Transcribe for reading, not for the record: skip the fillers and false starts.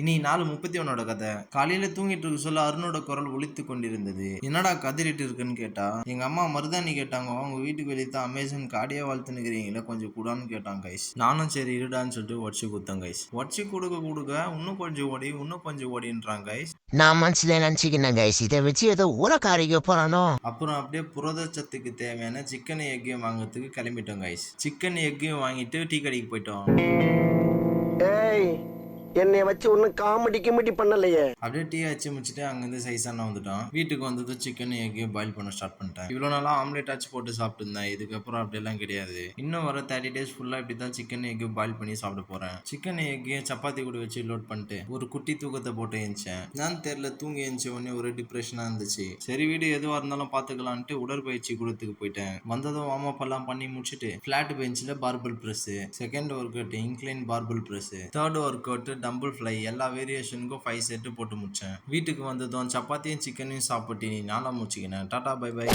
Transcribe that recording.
இனி 4:31 கதை. காலையில தூங்கிட்டு இருக்க சொல்ல அருணோட குரல் ஒலித்து கொண்டிருந்தது. என்னடா கதறிட்டு இருக்குன்னு கேட்டா, எங்க அம்மா மருதாணி கேட்டாங்க. அவங்க வீட்டுக்கு வெளியே தான் அமேசான் காடியா வளர்த்துனுக்கிறீங்களே, கொஞ்சம் கூடான்னு கேட்டாங்க கைஸ். நானும் சரி இருடான்னு சொல்லிட்டு உடச்சி கொடுத்தேன் கைஸ். உடச்சி கொடுக்க இன்னும் கொஞ்சம் ஓடின்றாங்க கைஸ். நான் மனசுல நினைச்சுக்கினேன் கைஸ், இதை வச்சு ஏதோ ஊரக்காரிக்க போறானோ. அப்புறம் அப்படியே புரதச்சத்துக்கு தேவையான சிக்கன் எக்கையும் வாங்குறதுக்கு கிளம்பிட்டோம் கைஸ். சிக்கன் எக்கையும் வாங்கிட்டு டீ கடைக்கு போயிட்டோம். என்னை வச்சு ஒன்னும் காமெடி கிமெடி பண்ணலையே. அப்படியே டீ அச்சு முடிச்சுட்டு அங்கிருந்து சைஸான வந்துட்டோம். வீட்டுக்கு வந்தது சிக்கன் எக்கையும் பாயில் பண்ண ஸ்டார்ட் பண்ணிட்டேன். இவ்வளவு நாளா ஆம்லேட் ஆச்சு போட்டு சாப்பிட்டு இருந்தேன். இதுக்கப்புறம் அப்படியெல்லாம் கிடையாது. இன்னும் வர 30 days ஃபுல்லா இப்படிதான் சிக்கன் எக்கையும் பாயில் பண்ணி சாப்பிட போறேன். சிக்கன் எக்கையும் சப்பாத்தி கூட வச்சு லோட் பண்ணிட்டு ஒரு குட்டி தூக்கத்தை போட்டு எழுந்தேன். நான் தெரியல, தூங்கி எழுந்த உடனே ஒரு டிப்ரெஷனா இருந்துச்சு. சரி வீடு எதுவா இருந்தாலும் பாத்துக்கலான்ட்டு உடற்பயிற்சி கூடத்துக்கு போயிட்டேன். வந்ததும் வார்ம் அப் எல்லாம் பண்ணி முடிச்சுட்டு பிளாட் பெஞ்சில் barbell press, second work out incline barbell press, third work out dumbbell fly, எல்லா வேரியேஷனுக்கும் 5 செட்டு போட்டு முடிச்சேன். வீட்டுக்கு வந்ததும் சப்பாத்தியும் சிக்கனையும் சாப்பிட்டு நீ நாளா முடிச்சுக்கினேன். Tata bye by.